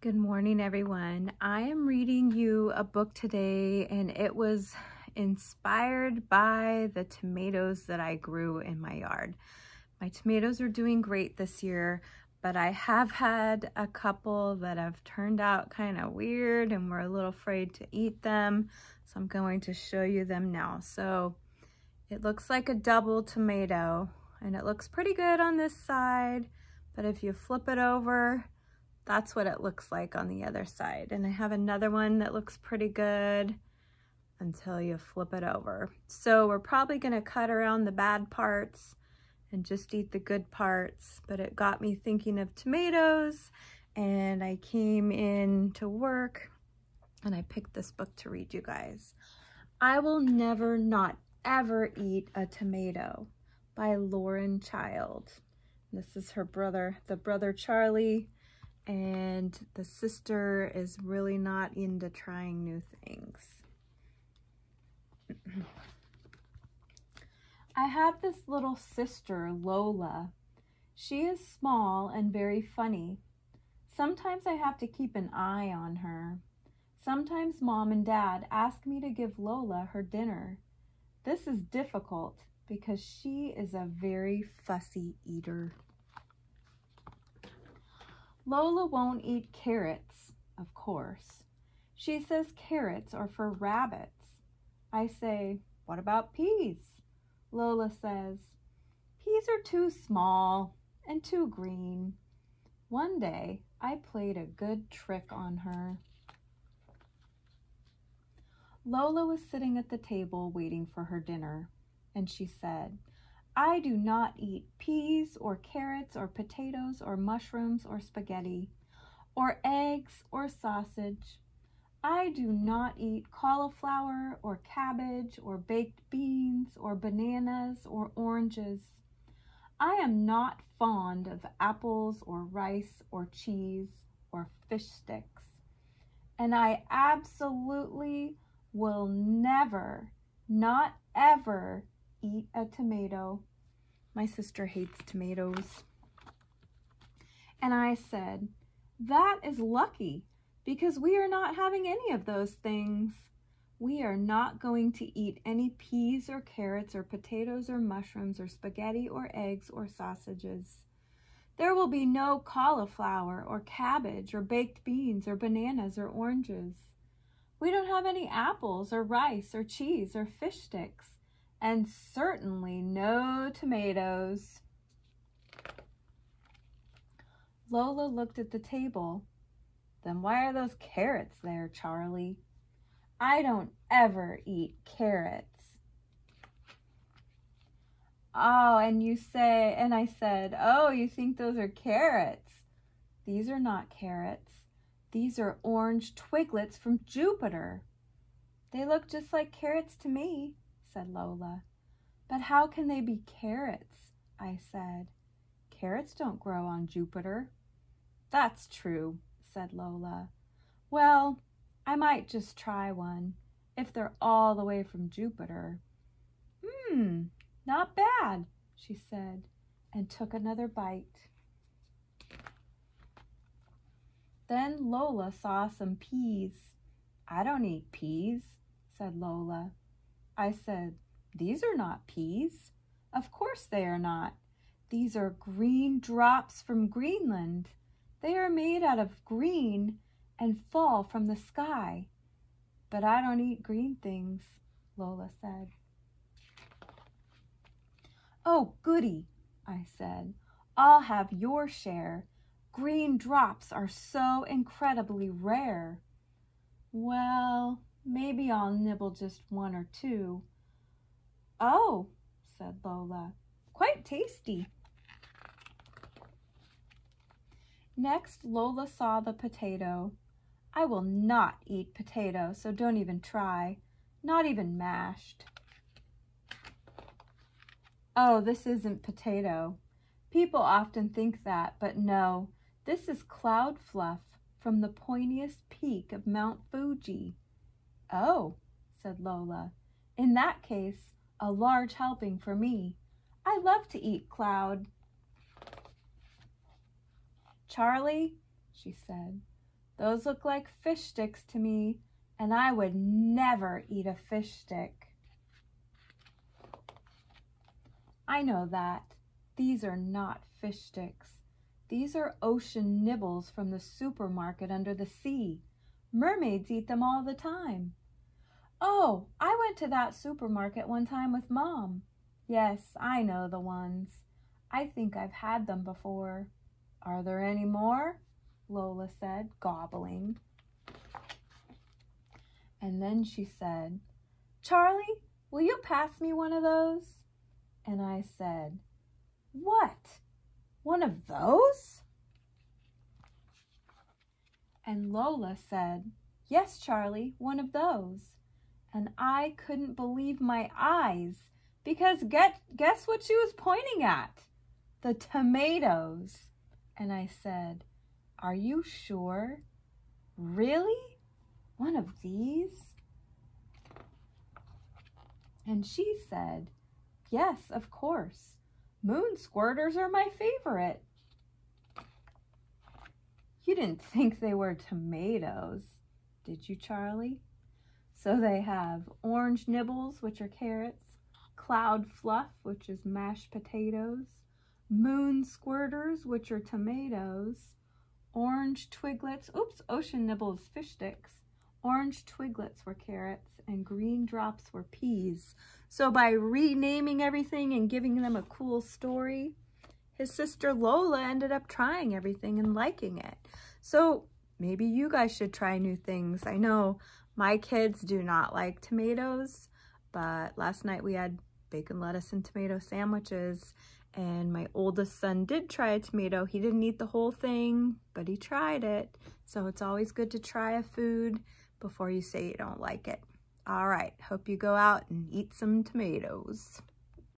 Good morning, everyone. I am reading you a book today, and it was inspired by the tomatoes that I grew in my yard. My tomatoes are doing great this year, but I have had a couple that have turned out kind of weird and we're a little afraid to eat them. So I'm going to show you them now. So it looks like a double tomato, and it looks pretty good on this side, but if you flip it over, that's what it looks like on the other side. And I have another one that looks pretty good until you flip it over. So we're probably gonna cut around the bad parts and just eat the good parts. But it got me thinking of tomatoes, and I came in to work and I picked this book to read you guys. I Will Never Not Ever Eat a Tomato by Lauren Child. This is her brother, the brother Charlie, and the sister is really not into trying new things. I have this little sister, Lola. She is small and very funny. Sometimes I have to keep an eye on her. Sometimes Mom and Dad ask me to give Lola her dinner. This is difficult because she is a very fussy eater. Lola won't eat carrots, of course. She says carrots are for rabbits. I say, what about peas? Lola says, peas are too small and too green. One day, I played a good trick on her. Lola was sitting at the table waiting for her dinner, and she said, I do not eat peas or carrots or potatoes or mushrooms or spaghetti or eggs or sausage. I do not eat cauliflower or cabbage or baked beans or bananas or oranges. I am not fond of apples or rice or cheese or fish sticks. And I absolutely will never, not ever, eat a tomato. My sister hates tomatoes. And I said, that is lucky because we are not having any of those things. We are not going to eat any peas or carrots or potatoes or mushrooms or spaghetti or eggs or sausages. There will be no cauliflower or cabbage or baked beans or bananas or oranges. We don't have any apples or rice or cheese or fish sticks. And certainly no tomatoes. Lola looked at the table. Then why are those carrots there, Charlie? I don't ever eat carrots. Oh, and I said, oh, you think those are carrots? These are not carrots. These are orange twiglets from Jupiter. They look just like carrots to me, said Lola. But how can they be carrots? I said. Carrots don't grow on Jupiter. That's true, said Lola. Well, I might just try one, if they're all the way from Jupiter. Not bad, she said, and took another bite. Then Lola saw some peas. I don't eat peas, said Lola. I said, these are not peas. Of course they are not. These are green drops from Greenland. They are made out of green and fall from the sky. But I don't eat green things, Lola said. Oh, goody, I said. I'll have your share. Green drops are so incredibly rare. Well, maybe I'll nibble just one or two. Oh, said Lola, quite tasty. Next, Lola saw the potato. I will not eat potato, so don't even try, not even mashed. Oh, this isn't potato. People often think that, but no, this is cloud fluff from the pointiest peak of Mount Fuji. Oh, said Lola, in that case, a large helping for me. I love to eat cloud. Charlie, she said, Those look like fish sticks to me, and I would never eat a fish stick. I know that. These are not fish sticks. These are ocean nibbles from the supermarket under the sea. Mermaids eat them all the time. Oh, I went to that supermarket one time with Mom. Yes, I know the ones. I think I've had them before. Are there any more? Lola said, gobbling. And then she said, Charlie, will you pass me one of those? And I said, what? One of those? And Lola said, yes, Charlie, one of those. And I couldn't believe my eyes, because guess what she was pointing at? The tomatoes. And I said, are you sure? Really? One of these? And she said, yes, of course. Moon squirters are my favorite. You didn't think they were tomatoes, did you, Charlie? So they have orange nibbles, which are carrots, cloud fluff, which is mashed potatoes, moon squirters, which are tomatoes, orange twiglets, ocean nibbles, fish sticks, orange twiglets were carrots, and green drops were peas. So by renaming everything and giving them a cool story, his sister Lola ended up trying everything and liking it. So maybe you guys should try new things. I know my kids do not like tomatoes, but last night we had bacon, lettuce, and tomato sandwiches, and my oldest son did try a tomato. He didn't eat the whole thing, but he tried it. So it's always good to try a food before you say you don't like it. All right, hope you go out and eat some tomatoes.